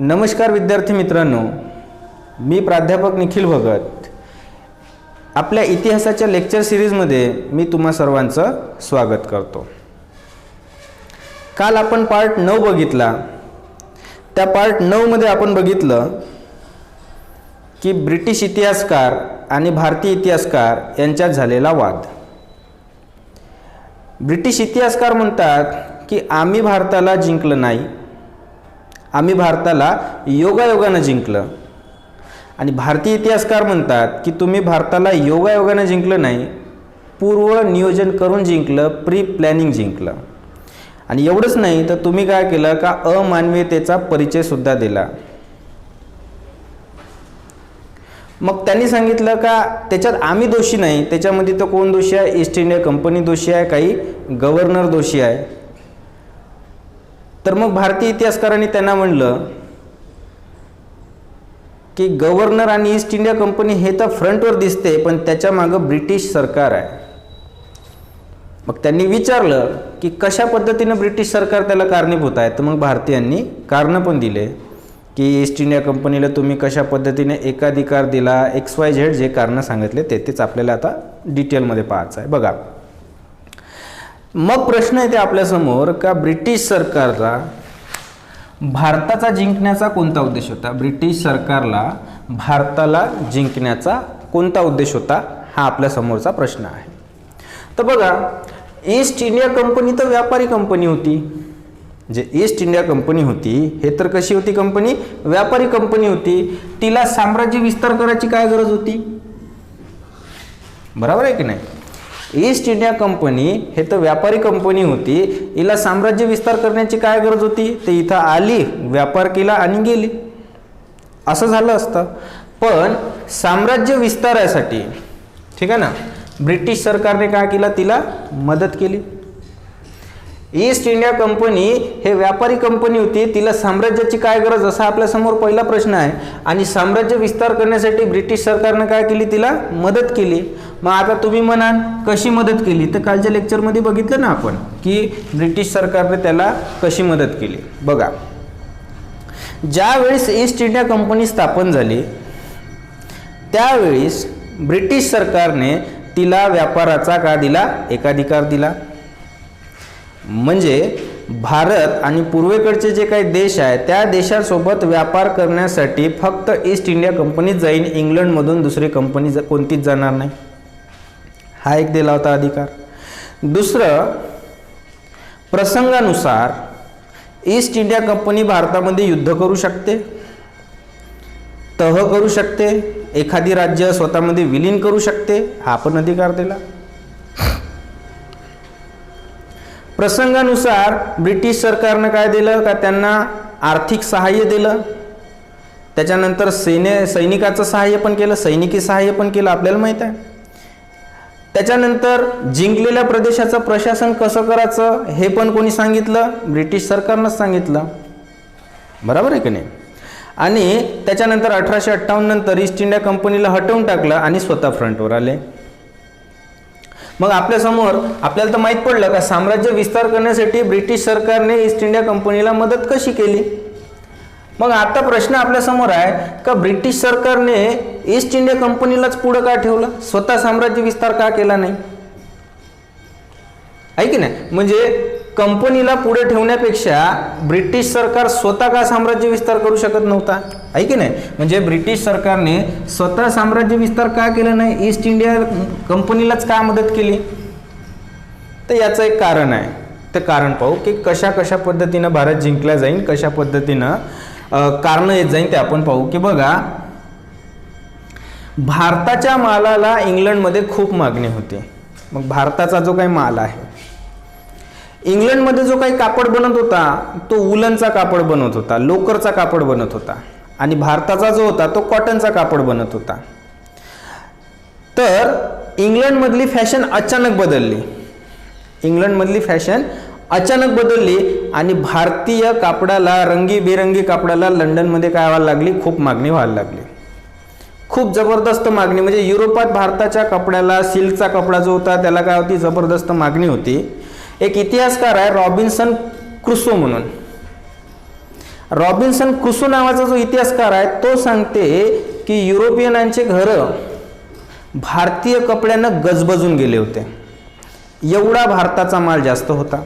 नमस्कार विद्यार्थी मित्रांनो, मी प्राध्यापक निखिल भगत. आपल्या इतिहासाच्या लेक्चर सिरीजमध्ये मी तुम्हा सर्वांचं स्वागत करतो. काल आपण पार्ट 9 बघितला. त्या पार्ट 9 मध्ये आपण बघितलं की ब्रिटिश इतिहासकार आणि भारतीय इतिहासकार यांच्यात झालेला वाद. ब्रिटिश इतिहासकार म्हणतात की आम्ही भारताला जिंकलं नाही, आम्ही भारताला योगायोगानं जिंकलं. आणि भारतीय इतिहासकार म्हणतात की तुम्ही भारताला योगायोगानं जिंकलं नाही, पूर्व नियोजन करून जिंकलं, प्री प्लॅनिंग जिंकलं. आणि एवढंच नाही तर तुम्ही काय केलं का अमानवीयतेचा परिचय सुद्धा दिला. मग त्यांनी सांगितलं का त्याच्यात आम्ही दोषी नाही, त्याच्यामध्ये तर कोण दोषी आहे? ईस्ट इंडिया कंपनी दोषी आहे, काही गव्हर्नर दोषी आहे. तर मग भारतीय इतिहासकारांनी त्यांना म्हणलं की गव्हर्नर आणि ईस्ट इंडिया कंपनी हे तर फ्रंटवर दिसते, पण त्याच्या मागं ब्रिटिश सरकार आहे. मग त्यांनी विचारलं की कशा पद्धतीनं ब्रिटिश सरकार त्याला कारणीभूत आहे. तर मग भारतीयांनी कारणं पण दिले की ईस्ट इंडिया कंपनीला तुम्ही कशा पद्धतीने एकाधिकार दिला, XYZ जे कारणं सांगितले तेच आपल्याला आता डिटेलमध्ये पाहायचं आहे. बघा, मग प्रश्न येते आपल्यासमोर का ब्रिटिश सरकारला भारताचा जिंकण्याचा कोणता उद्देश होता? ब्रिटिश सरकारला भारताला जिंकण्याचा कोणता उद्देश होता, हा आपल्या समोरचा प्रश्न आहे. तर बघा, ईस्ट इंडिया कंपनी तर व्यापारी कंपनी होती. जे ईस्ट इंडिया कंपनी होती हे तर कशी होती कंपनी? व्यापारी कंपनी होती. तिला साम्राज्य विस्तार करायची काय गरज होती? बरोबर आहे की नाही? ईस्ट इंडिया कंपनी हे तर व्यापारी कंपनी होती, हिला साम्राज्य विस्तार करण्याची काय गरज होती? ते इथं आली, व्यापार केला आणि गेली, असं झालं असतं. पण साम्राज्य विस्तारासाठी, ठीक आहे ना, ब्रिटिश सरकारने काय केलं? तिला मदत केली. ईस्ट इंडिया कंपनी हे व्यापारी कंपनी होती, तिला साम्राज्याची काय गरज, असा आपल्यासमोर पहिला प्रश्न आहे. आणि साम्राज्य विस्तार करण्यासाठी ब्रिटिश सरकारने काय केली? तिला मदत केली. मग आता तुम्ही म्हणाल कशी मदत केली? तर कालच्या लेक्चरमध्ये बघितलं ना आपण की ब्रिटिश सरकारने त्याला कशी मदत केली. बघा, ज्यावेळेस ईस्ट इंडिया कंपनी स्थापन झाली त्यावेळेस ब्रिटिश सरकारने तिला व्यापाराचा का दिला? एकाधिकार दिला. म्हणजे भारत आणि पूर्वेकडचे जे काही देश आहेत त्या देशासोबत व्यापार करण्यासाठी फक्त ईस्ट इंडिया कंपनीच जाईल, इंग्लंडमधून दुसरी कंपनी कोणतीच जाणार नाही. हा एक दिला होता अधिकार. दुसरं, प्रसंगानुसार ईस्ट इंडिया कंपनी भारतामध्ये युद्ध करू शकते, तह करू शकते, एखादी राज्य स्वतःमध्ये विलीन करू शकते, हा पण अधिकार दिला. प्रसंगानुसार ब्रिटिश सरकारनं काय दिलं का? त्यांना आर्थिक सहाय्य दिलं, त्याच्यानंतर सैनिकाचं सहाय्य पण केलं, सैनिकी सहाय्य पण केलं, आपल्याला माहीत आहे. त्याच्यानंतर जिंकलेल्या प्रदेशाचं प्रशासन कसं करायचं हे पण कोणी सांगितलं? ब्रिटिश सरकारनंच सांगितलं. बरोबर आहे की नाही? आणि त्याच्यानंतर 1858 नंतर ईस्ट इंडिया कंपनीला हटवून टाकलं आणि स्वतः फ्रंटवर आले. मग आपल्यासमोर आपल्याला तर माहीत पडलं का साम्राज्य विस्तार करण्यासाठी ब्रिटिश सरकारने ईस्ट इंडिया कंपनीला मदत कशी केली. मग आता प्रश्न आपल्यासमोर आहे का ब्रिटिश सरकारने ईस्ट इंडिया कंपनीलाच पुढं का ठेवलं, स्वतः साम्राज्य विस्तार का केला नाही? आहे की नाही? म्हणजे कंपनीला पुढे ठेवण्यापेक्षा ब्रिटिश सरकार स्वतः का साम्राज्य विस्तार करू शकत नव्हता? आहे की नाही? म्हणजे ब्रिटिश सरकारने स्वतः साम्राज्य विस्तार का केलं नाही, ईस्ट इंडिया कंपनीलाच का मदत केली? तर याचं एक कारण आहे. ते कारण पाहू की कशा कशा पद्धतीनं भारत जिंकला जाईल, कशा पद्धतीनं कारणं येत जाईल ते आपण पाहू. की बघा, भारताच्या मालाला इंग्लंडमध्ये खूप मागणी होती. मग भारताचा जो काही माल आहे, इंग्लंडमध्ये जो काही कापड बनत होता तो वुलनचा कापड बनत होता, लोकरचा कापड बनत होता. आणि भारताचा जो होता तो कॉटनचा कापड बनत होता. तर इंग्लंडमधली फॅशन अचानक बदलली. इंग्लंडमधली फॅशन अचानक बदलली आणि भारतीय कापडाला, रंगीबेरंगी कापडाला लंडनमध्ये काय व्हायला लागली? खूप मागणी व्हायला लागली. खूप जबरदस्त मागणी. म्हणजे युरोपात भारताच्या कपड्याला, सिल्कचा कपडा जो होता त्याला काय होती? जबरदस्त मागणी होती. एक इतिहासकार आहे रॉबिन्सन क्रुसो म्हणून, रॉबिन्सन क्रुसो नावाचा जो इतिहासकार आहे तो सांगते की युरोपियनांचे घरं भारतीय कपड्यानं गजबजून गेले होते, एवढा भारताचा माल जास्त होता.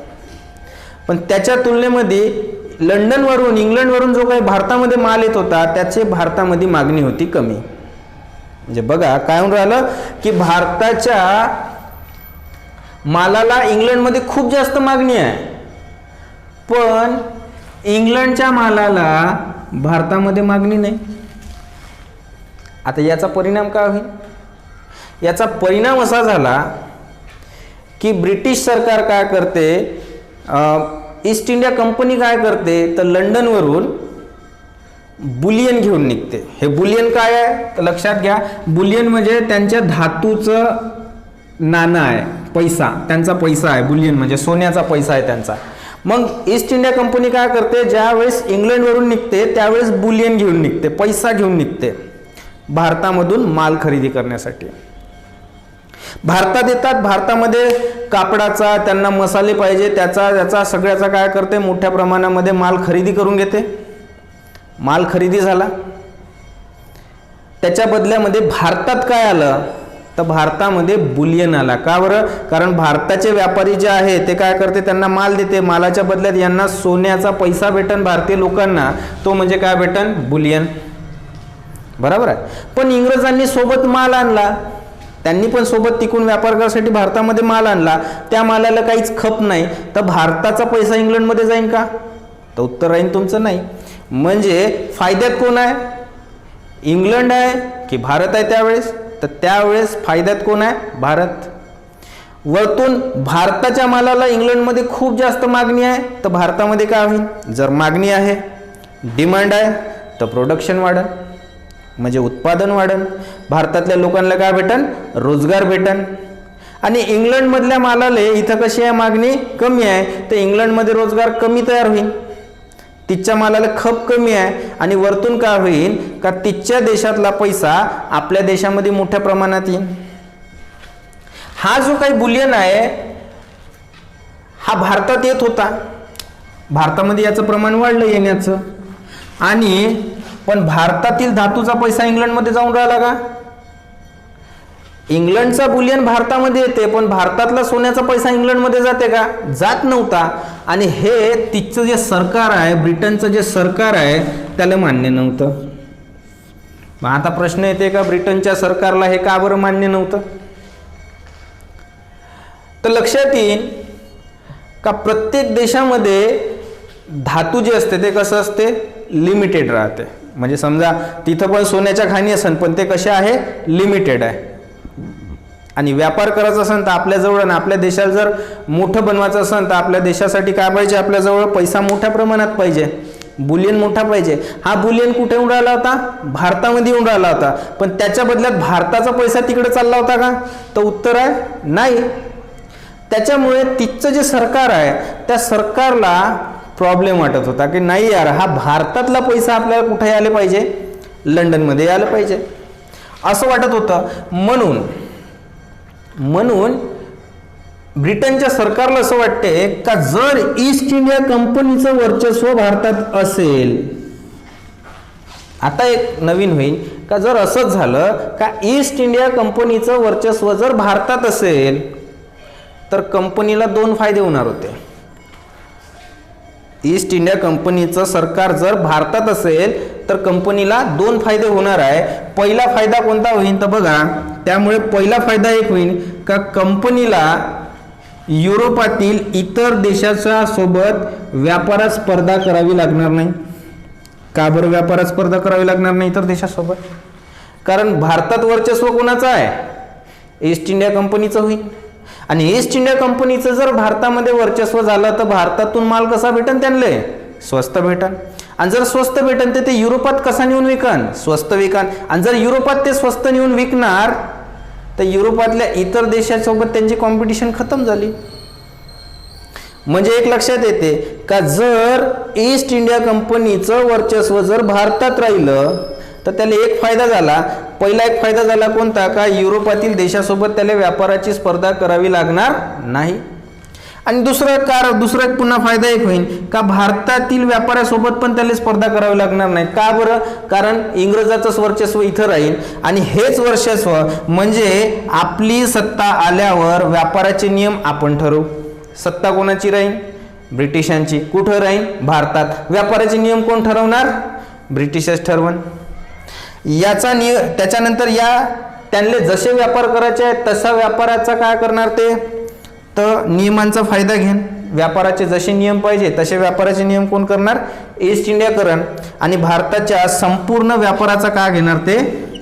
पण त्याच्या तुलनेमध्ये लंडनवरून इंग्लंडवरून जो काही भारतामध्ये माल येत होता त्याचे भारतामध्ये मागणी होती कमी. म्हणजे बघा काय होऊन राहिलं की भारताच्या मालाला इंग्लंडमध्ये खूप जास्त मागणी आहे, पण इंग्लंडच्या मालाला भारतामध्ये मागणी नाही. आता याचा परिणाम काय होईल? याचा परिणाम असा झाला की ब्रिटिश सरकार काय करते, ईस्ट इंडिया कंपनी काय करते तर लंडनवरून बुलियन घेऊन निघते. हे बुलियन काय आहे तर लक्षात घ्या, बुलियन म्हणजे त्यांच्या धातूचं नाणं आहे, पैसा, त्यांचा पैसा आहे. बुलियन म्हणजे सोन्याचा पैसा आहे त्यांचा. मग ईस्ट इंडिया कंपनी काय करते, ज्यावेळेस इंग्लंडवरून निघते त्यावेळेस बुलियन घेऊन निघते, पैसा घेऊन निघते भारतामधून माल खरेदी करण्यासाठी. भारतात येतात, भारतामध्ये कापडाचा त्यांना मसाले पाहिजे, त्याचा सगळ्याचा काय करते, मोठ्या प्रमाणामध्ये माल खरेदी करून घेते. माल खरेदी झाला, त्याच्या बदल्यामध्ये भारतात काय आलं तर भारतामध्ये बुलियन आला. का बरं? कारण भारताचे व्यापारी जे आहे ते काय करते, त्यांना माल देते, मालाच्या बदल्यात यांना सोन्याचा पैसा भेटन भारतीय लोकांना, तो म्हणजे काय भेटन, बुलियन. बरोबर आहे. पण इंग्रजांनी सोबत माल आणला, त्यांनी पण सोबत टिकून व्यापार करण्यासाठी भारतामध्ये माल आणला, त्या मालाला काहीच खप नाही, तर भारताचा पैसा इंग्लंडमध्ये जाईल का? तर उत्तर राहील तुमचं नाही. म्हणजे फायद्यात कोण आहे, इंग्लंड आहे की भारत आहे त्यावेळेस? तर त्यावेळेस फायद्यात कोण आहे, भारत. वरतून भारताच्या मालाला इंग्लंडमध्ये खूप जास्त मागणी आहे, तर भारतामध्ये काय होईल, जर मागणी आहे, डिमांड आहे, तर प्रोडक्शन वाढेल, म्हणजे उत्पादन वाढेल, भारतातल्या लोकांना काय भेटन, रोजगार भेटन. आणि इंग्लंडमधल्या मालाला इथं कशी आहे, मागणी कमी आहे, तर इंग्लंडमध्ये रोजगार कमी तयार होईल, तिच्या मालाला खप कमी आहे, आणि वरतून काय होईल का तिच्या देशातला पैसा आपल्या देशामध्ये मोठ्या प्रमाणात येईल. हा जो काही बुलियन आहे हा भारतात येत होता, भारतामध्ये याचं प्रमाण वाढलं येण्याचं, आणि पण भारतातील धातूचा पैसा इंग्लंडमध्ये जाऊन राहिला का? इंग्लंडचा बुलियन भारतामध्ये येते, पण भारतातला सोन्याचा पैसा इंग्लंडमध्ये जाते का? जात नव्हता. आणि हे तिचं जे सरकार आहे, ब्रिटनचं जे सरकार आहे, त्याला मान्य नव्हतं. मग आता प्रश्न येते का ब्रिटनच्या सरकारला हे का बरं मान्य नव्हतं? तर लक्षात येईल का प्रत्येक देशामध्ये धातू जे असते ते कसं असते, लिमिटेड राहते. म्हणजे समजा तिथं पण सोन्याच्या खाणी असेल, पण ते कसे आहे, लिमिटेड आहे. आणि व्यापार करायचा असेल तर आपल्याजवळ, आपल्या देशाला जर मोठं बनवायचं असेल तर आपल्या देशासाठी काय पाहिजे, आपल्याजवळ पैसा मोठ्या प्रमाणात पाहिजे, बुलियन मोठा पाहिजे. हा बुलियन कुठे येऊन राहिला होता, भारतामध्ये येऊन राहिला होता, पण त्याच्या बदल्यात भारताचा पैसा तिकडे चालला होता का? तर उत्तर आहे नाही. त्याच्यामुळे तिचं जे सरकार आहे त्या सरकारला प्रॉब्लेम वाटत होता की नाही यार, हा भारतातला पैसा आपल्याला कुठे आले पाहिजे, लंडनमध्ये आलं पाहिजे, असं वाटत होतं. म्हणून ब्रिटनच्या सरकारला असं वाटते का जर ईस्ट इंडिया कंपनीचं वर्चस्व भारतात असेल, आता एक नवीन होईल का जर असंच झालं का ईस्ट इंडिया कंपनीचं वर्चस्व जर भारतात असेल तर कंपनीला दोन फायदे होणार होते. ईस्ट इंडिया कंपनीचं सरकार जर भारतात असेल तर कंपनीला दोन फायदे होणार आहे. पहिला फायदा कोणता होईल तर बघा, त्यामुळे पहिला फायदा एक होईल का कंपनीला युरोपातील इतर देशाच्या सोबत व्यापारात स्पर्धा करावी लागणार नाही. का बरं व्यापारात स्पर्धा करावी लागणार नाही इतर देशासोबत? कारण भारतात वर्चस्व कोणाचं आहे, ईस्ट इंडिया कंपनीचं होईल. आणि ईस्ट इंडिया कंपनीचं जर भारतामध्ये वर्चस्व झालं तर भारतातून माल कसा भेटन, त्यांना स्वस्त भेटन. आणि जर स्वस्त भेटन तर ते युरोपात कसा नेऊन विकन, स्वस्त विकन. आणि जर युरोपात ते स्वस्त नेऊन विकणार तर युरोपातल्या इतर देशासोबत त्यांची कॉम्पिटिशन खतम झाली. म्हणजे एक लक्षात येते का जर ईस्ट इंडिया कंपनीचं वर्चस्व जर भारतात राहिलं तर त्याला एक फायदा झाला. पहिला एक फायदा झाला कोणता, का युरोपातील देशासोबत त्याला व्यापाराची स्पर्धा करावी लागणार नाही. आणि दुसरा एक पुन्हा फायदा एक होईल का भारतातील व्यापाऱ्यासोबत पण त्याला स्पर्धा करावी लागणार नाही. का बरं? कारण इंग्रजाचं वर्चस्व इथं राहील आणि हेच वर्चस्व म्हणजे आपली सत्ता आल्यावर व्यापाराचे नियम आपण ठरवू. सत्ता कोणाची राहील? ब्रिटिशांची. कुठं राहील? भारतात. व्यापाराचे नियम कोण ठरवणार? ब्रिटिशच ठरवण. त्याच्यानंतर त्यांना जसे व्यापार करायचे आहेत तसा व्यापाराचा काय करणार ते तर नियमांचा फायदा घेन. व्यापाराचे जसे नियम पाहिजे तसे व्यापाराचे नियम कोण करणार? ईस्ट इंडिया करण. आणि भारताच्या संपूर्ण व्यापाराचा काय घेणार ते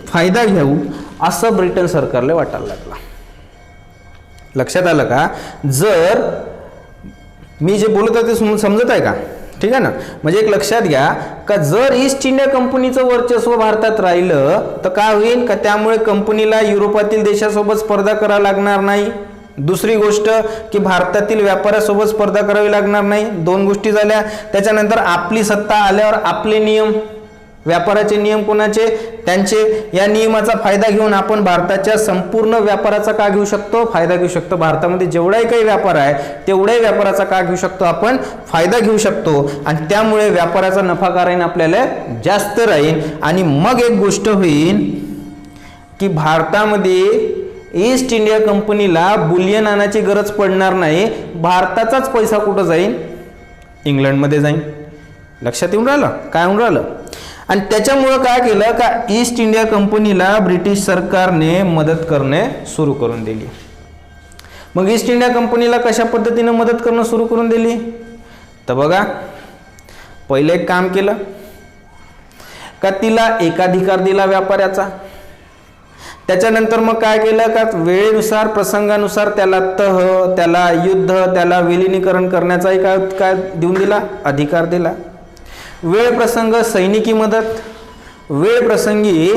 फायदा घेऊ असं ब्रिटन सरकारला वाटायला लागला. लक्षात आलं का? जर मी जे बोलत आहे ते समजत आहे का? ठीक आहे ना. म्हणजे एक लक्षात घ्या का जर ईस्ट इंडिया कंपनीचं वर्चस्व भारतात राहिलं तर काय होईल का त्यामुळे कंपनीला युरोपातील देशासोबत स्पर्धा करावी लागणार नाही. दुसरी गोष्ट की भारतातील व्यापाऱ्यासोबत स्पर्धा करावी लागणार नाही. दोन गोष्टी झाल्या. त्याच्यानंतर आपली सत्ता आल्यावर आपले नियम, व्यापाराचे नियम कोणाचे? त्यांचे. या नियमाचा फायदा घेऊन आपण भारताच्या संपूर्ण व्यापाराचा का घेऊ शकतो? फायदा घेऊ शकतो. भारतामध्ये जेवढाही काही व्यापार आहे तेवढ्याही व्यापाराचा का घेऊ शकतो? आपण फायदा घेऊ शकतो. आणि त्यामुळे व्यापाराचा नफा का राहील? आपल्याला जास्त राहील. आणि मग एक गोष्ट होईल की भारतामध्ये ईस्ट इंडिया कंपनीला बुलियन आणायची गरज पडणार नाही. भारताचाच पैसा कुठं जाईल? इंग्लंडमध्ये जाईल. लक्षात येऊन राहिलं? काय होऊन राहिलं? आणि त्याच्यामुळं काय केलं का ईस्ट इंडिया कंपनीला ब्रिटिश सरकारने मदत करणे सुरू करून दिली. मग ईस्ट इंडिया कंपनीला कशा पद्धतीने मदत करणं सुरू करून दिली? तर बघा, पहिले एक काम केलं का तिला एकाधिकार दिला व्यापाऱ्याचा. त्याच्यानंतर मग काय केलं का वेळेनुसार प्रसंगानुसार त्याला त्याला युद्ध, त्याला विलिनीकरण करण्याचाही काय देऊन दिला? अधिकार दिला. वेळ प्रसंग सैनिकी मदत, वेळ प्रसंगी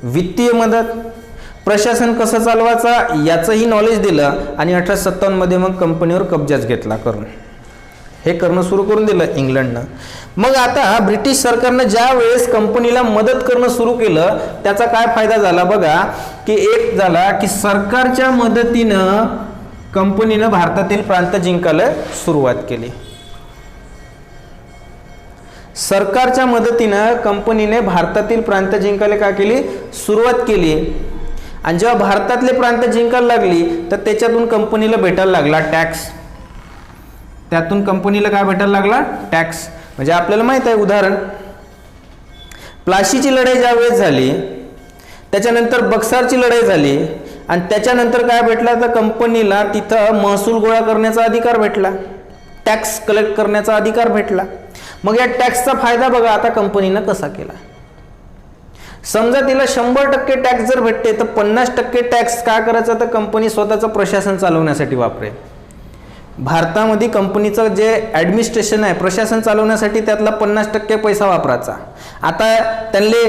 वित्तीय मदत, प्रशासन कसं चालवायचा याचंही नॉलेज दिलं. आणि 1857 मध्ये मग कंपनीवर कब्जाच घेतला करून. हे करणं सुरू करून दिलं इंग्लंडनं. मग आता ब्रिटिश सरकारनं ज्या वेळेस कंपनीला मदत करणं सुरू केलं त्याचा काय फायदा झाला बघा की एक झाला की सरकारच्या मदतीनं कंपनीनं भारतातील प्रांत जिंकायला सुरुवात केली. सरकारच्या मदतीनं कंपनीने भारतातील प्रांत जिंकायला काय केली? सुरुवात केली. आणि जेव्हा भारतातले प्रांत जिंकायला लागली तर त्याच्यातून कंपनीला भेटायला लागला टॅक्स. त्यातून कंपनीला काय भेटायला लागला? टॅक्स. म्हणजे आपल्याला माहित आहे उदाहरण, प्लाशीची लढाई ज्या वेळेस झाली त्याच्यानंतर बक्सारची लढाई झाली आणि त्याच्यानंतर काय भेटला तर कंपनीला तिथं महसूल गोळा करण्याचा अधिकार भेटला, टॅक्स कलेक्ट करण्याचा अधिकार भेटला. मग या टॅक्सचा फायदा बघा आता कंपनीनं कसा केला. समजा तिला 100% टॅक्स जर भेटते तर 50% टॅक्स काय करायचा तर कंपनी स्वतःचं प्रशासन चालवण्यासाठी वापरेल. भारतामध्ये कंपनीचं जे ॲडमिनिस्ट्रेशन आहे प्रशासन चालवण्यासाठी त्यातला 50% पैसा वापरायचा. आता त्यांना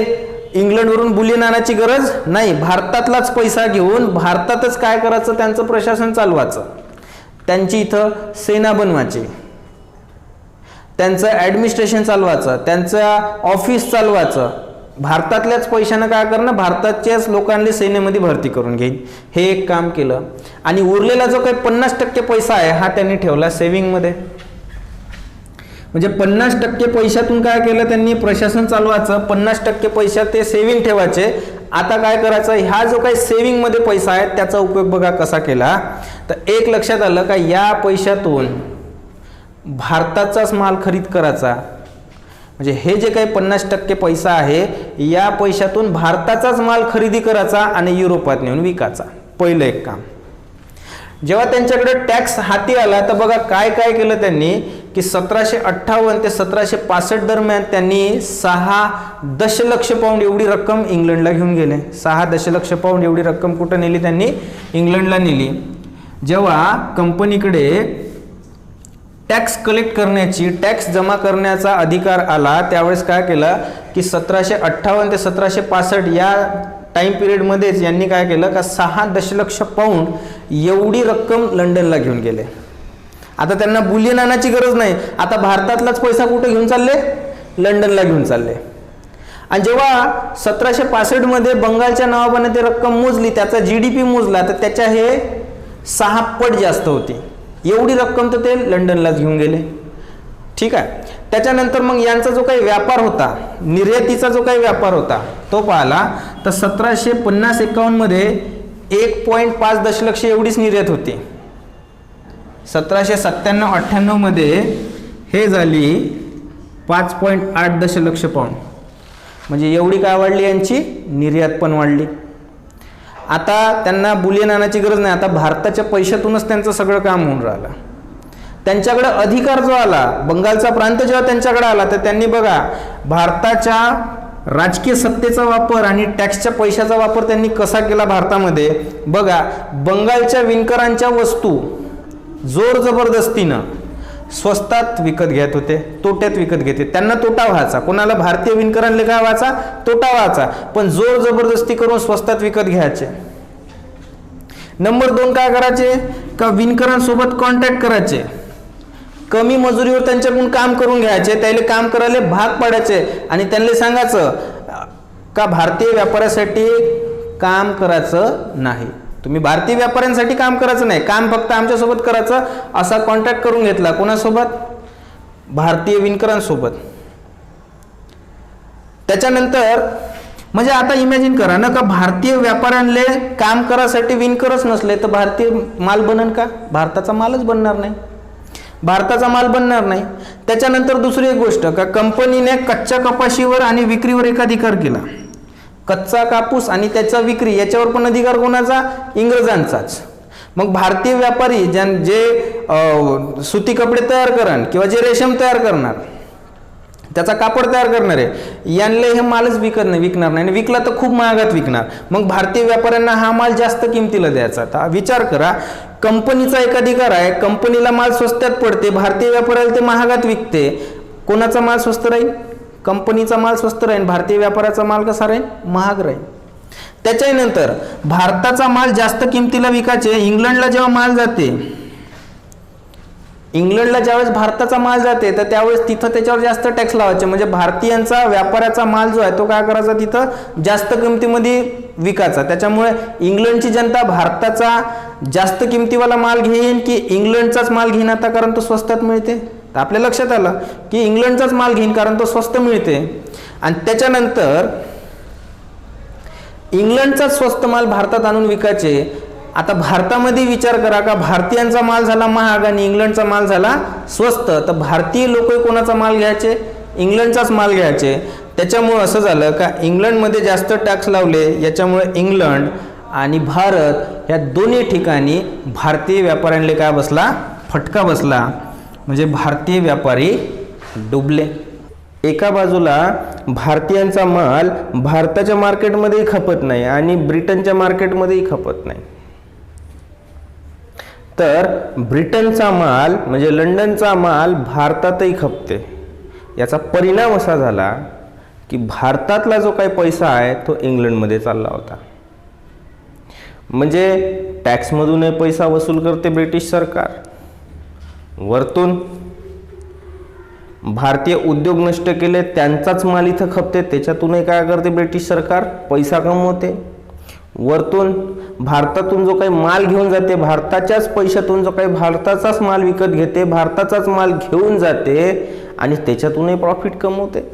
इंग्लंडवरून बुलियन आणायची गरज नाही, भारतातलाच पैसा घेऊन भारतातच काय करायचं त्यांचं प्रशासन चालवायचं. त्यांची इथं सेना बनवायची, त्यांचं ॲडमिनिस्ट्रेशन चालवायचं, त्यांचं ऑफिस चालवायचं. भारतातल्याच पैशानं काय करणं भारताच्याच लोकांना सेनेमध्ये भरती करून घेईन. हे एक काम केलं. आणि उरलेला जो काही 50% पैसा आहे हा त्यांनी ठेवला सेव्हिंगमध्ये. म्हणजे 50% पैशातून काय केलं त्यांनी प्रशासन चालवायचं, 50% पैशात ते सेव्हिंग ठेवायचे. आता काय करायचं ह्या जो काही सेव्हिंगमध्ये पैसा आहे त्याचा उपयोग बघा कसा केला. तर एक लक्षात आलं का या पैशातून भारताचाच माल खरीद करायचा. म्हणजे हे जे काही 50% पैसा आहे या पैशातून भारताचाच माल खरेदी करायचा आणि युरोपात नेऊन विकायचा. पहिलं एक काम. जेव्हा त्यांच्याकडे टॅक्स हाती आला तर बघा काय काय केलं त्यांनी की 1758 ते 1765 दरम्यान त्यांनी 6 दशलक्ष पाऊंड एवढी रक्कम इंग्लंडला घेऊन गेले. 6 दशलक्ष पाऊंड एवढी रक्कम कुठं नेली त्यांनी? इंग्लंडला नेली. जेव्हा कंपनीकडे टॅक्स कलेक्ट करण्याची, टॅक्स जमा करण्याचा अधिकार आला त्यावेळेस काय केलं की 1758 ते 1765 या टाइम पिरियडमध्येच यांनी काय केलं का 6 दशलक्ष पाऊंड एवढी रक्कम लंडनला घेऊन गेले. आता त्यांना बुलियन आणायची गरज नाही, आता भारतातलाच पैसा कुठे घेऊन चालले? लंडनला घेऊन चालले. आणि जेव्हा 1765 मध्ये बंगालच्या नावाने ते रक्कम मोजली, त्याचा GDP मोजला तर त्याच्या हे 6 पट जास्त होती. एवढी रक्कम तर ते लंडनलाच घेऊन गेले. ठीक आहे. त्याच्यानंतर मग यांचा जो काही व्यापार होता, निर्यातीचा जो काही व्यापार होता तो पाहिला तर 1750-51 मध्ये 1.5 दशलक्ष एवढीच निर्यात होती. 1797-98 मध्ये हे झाली 5.8 दशलक्ष पाऊंड. म्हणजे एवढी काय वाढली, यांची निर्यात पण वाढली. आता त्यांना बुलियन आणायची गरज नाही, आता भारताच्या पैशातूनच त्यांचं सगळं काम होऊन राहिलं. त्यांच्याकडे अधिकार जो आला, बंगालचा प्रांत जेव्हा त्यांच्याकडे आला तर त्यांनी बघा भारताच्या राजकीय सत्तेचा वापर आणि टॅक्सच्या पैशाचा वापर त्यांनी कसा केला भारतामध्ये. बघा, बंगालच्या विणकरांच्या वस्तू जोर जबरदस्तीनं स्वस्तात विकत घेत होते, तोट्यात विकत घेते. त्यांना तोटा व्हायचा, कोणाला भारतीय विणकरांना काय व्हायचा, तोटा व्हायचा, पण जोर जबरदस्ती करून स्वस्तात विकत घ्यायचे. नंबर 2 काय करायचे का विणकरांसोबत कॉन्टॅक्ट करायचे, कमी मजुरीवर त्यांच्याकडून काम करून घ्यायचे, त्याला काम करायला भाग पाडायचे आणि त्यांना सांगायचं का भारतीय व्यापाऱ्यासाठी काम करायचं नाही, तुम्ही भारतीय व्यापाऱ्यांसाठी काम करायचं नाही, काम फक्त आमच्यासोबत करायचं. असा कॉन्टॅक्ट करून घेतला. कोणासोबत, भारतीय विणकरांसोबत. त्याच्यानंतर म्हणजे आता इमॅजिन करा ना का भारतीय व्यापाऱ्यांले काम करायसाठी विणकरच नसले तर भारतीय माल बनन का, भारताचा मालच बनणार नाही, भारताचा माल बनणार नाही. त्याच्यानंतर दुसरी एक गोष्ट का कंपनीने कच्च्या कपाशीवर आणि विक्रीवर एकाधिकार केला. कच्चा कापूस आणि त्याचा विक्री याच्यावर पण अधिकार कोणाचा, इंग्रजांचाच. मग भारतीय व्यापारी जे सुती कपडे तयार करणार किंवा जे रेशम तयार करणार, त्याचा कापड तयार करणार आहे, यांना हे मालच विकणार नाही, विकला तर खूप महागात विकणार. मग भारतीय व्यापाऱ्यांना हा माल जास्त किमतीला द्यायचा. आता विचार करा, कंपनीचा एक अधिकार आहे, कंपनीला माल स्वस्तात पडते, भारतीय व्यापाऱ्याला ते महागात विकते. कोणाचा माल स्वस्त राहील, कंपनीचा माल स्वस्त राहील, भारतीय व्यापाऱ्याचा माल कसा राहील, महाग राहील. त्याच्यानंतर भारताचा माल जास्त किमतीला विकायचे. इंग्लंडला जेव्हा माल जाते, इंग्लंडला ज्यावेळेस भारताचा माल जाते तर त्यावेळेस तिथं त्याच्यावर जास्त टॅक्स लावायचे. म्हणजे भारतीयांचा व्यापाराचा माल जो आहे तो काय करायचा, तिथं जास्त किमतीमध्ये विकायचा. त्याच्यामुळे इंग्लंडची जनता भारताचा जास्त किमतीवाला माल घेईन की इंग्लंडचाच माल घेईन आता, कारण तो स्वस्तात मिळते. तर आपल्या लक्षात आलं की इंग्लंडचाच माल घेईन कारण तो स्वस्त मिळते. आणि त्याच्यानंतर इंग्लंडचा स्वस्त माल भारतात आणून विकायचे. आता भारतामध्ये विचार करा का भारतीयांचा माल झाला महाग आणि इंग्लंडचा माल झाला स्वस्त, तर भारतीय लोक कोणाचा माल घ्यायचे, इंग्लंडचाच माल घ्यायचे. त्याच्यामुळे असं झालं का इंग्लंडमध्ये जास्त टॅक्स लावले, याच्यामुळे इंग्लंड आणि भारत या दोन्ही ठिकाणी भारतीय व्यापाऱ्यांना काय बसला, फटका बसला. म्हणजे भारतीय व्यापारी डुबले. एका बाजूला भारतीयांचा माल भारताच्या मार्केटमध्येही खपत नाही आणि ब्रिटनच्या मार्केटमध्येही खपत नाही, तर ब्रिटनचा माल म्हणजे लंडनचा माल भारतातही खपते. याचा परिणाम असा झाला की भारतातला जो काही पैसा आहे तो इंग्लंडमध्ये चालला होता. म्हणजे टॅक्समधूनही पैसा वसूल करते ब्रिटिश सरकार, वरतून भारतीय उद्योग नष्ट केले, त्यांचाच माल इथं खपते, त्याच्यातूनही काय करते ब्रिटिश सरकार, पैसा कमवते. वरतून भारतातून जो काही माल घेऊन जाते, भारताच्याच पैशातून जो काही भारताचाच माल विकत घेते, भारताचाच माल घेऊन जाते आणि त्याच्यातूनही प्रॉफिट कमवते.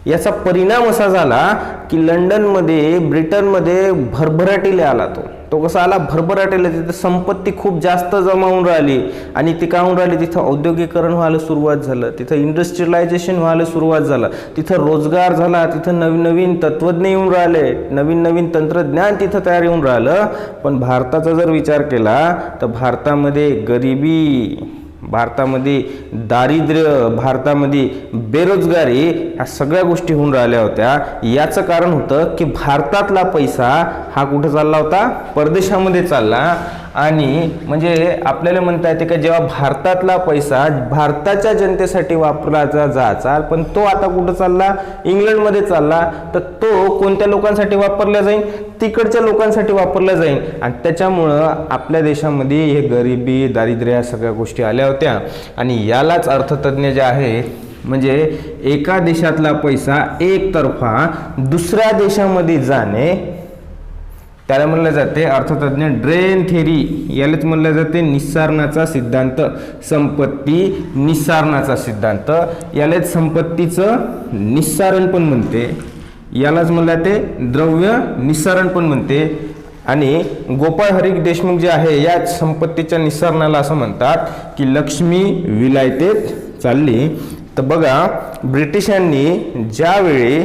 याचा परिणाम असा झाला की लंडनमध्ये, ब्रिटनमध्ये भरभराटीला आला. तो कसा आला, भरभराटीला. तिथे संपत्ती खूप जास्त जमा होऊन राहिली आणि ती काय होऊन राहिली, तिथं औद्योगिकरण व्हायला सुरुवात झालं, तिथं इंडस्ट्रियलायझेशन व्हायला सुरुवात झालं, तिथं रोजगार झाला, तिथं नवीन नवीन तत्वज्ञ येऊन राहिले, नवीन नवीन तंत्रज्ञान तिथं तयार होऊन राहिलं. पण भारताचा जर विचार केला तर भारतामध्ये गरिबी, भारतामध्ये दारिद्र्य, भारतामध्ये बेरोजगारी, ह्या सगळ्या गोष्टी होऊन राहिल्या होत्या. याचं कारण होतं की भारतातला पैसा हा कुठं चालला होता, परदेशामध्ये चालला. आणि म्हणजे आपल्याला म्हणता येते का जेव्हा भारतातला पैसा भारताच्या जनतेसाठी वापरला जायचा, पण तो आता कुठं चालला, इंग्लंडमध्ये चालला. तर तो कोणत्या लोकांसाठी वापरला जाईल, तिकडच्या लोकांसाठी वापरला जाईल. आणि त्याच्यामुळं आपल्या देशामध्ये हे गरिबी, दारिद्र्य या सगळ्या गोष्टी आल्या होत्या. आणि यालाच अर्थतज्ञ जे आहेत म्हणजे एका देशातला पैसा एकतर्फा दुसऱ्या देशामध्ये जाणे त्याला म्हणलं जाते अर्थतज्ञ ड्रेन थेरी, यालाच म्हणलं जाते निस्सारणाचा सिद्धांत, संपत्ती निस्सारणाचा सिद्धांत, यालाच संपत्तीचं निस्सारण पण म्हणते, यालाच म्हणलं जाते द्रव्य निस्सारण पण म्हणते. आणि गोपाळ हरी देशमुख जे आहे या संपत्तीच्या निस्सारणाला असं म्हणतात की लक्ष्मी विलायतेत चालली. तर बघा, ब्रिटिशांनी ज्यावेळी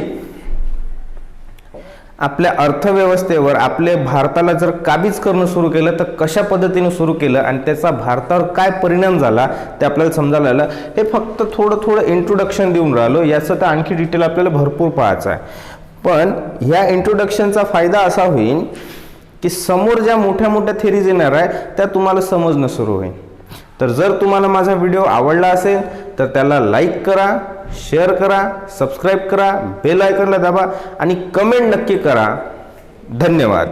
आपल्या अर्थव्यवस्थेवर आपले भारताला जर काबीज करणं सुरू केलं तर कशा पद्धतीने सुरू केलं आणि त्याचा भारतावर काय परिणाम झाला ते आपल्याला समजायला आलं. हे फक्त थोडं इंट्रोडक्शन देऊन राहिलो, याचं तर आणखी डिटेल आपल्याला भरपूर पाहायचं आहे. पण ह्या इंट्रोडक्शनचा फायदा असा होईल की समोर ज्या मोठ्या मोठ्या थेरीज येणार आहे त्या तुम्हाला समजणं सुरू होईल. तर जर तुम्हाला माझा व्हिडिओ आवडला असेल तर त्याला लाईक करा, शेअर करा, सबस्क्राईब करा, बेल आयकॉनला दाबा आणि कमेंट नक्की करा. धन्यवाद.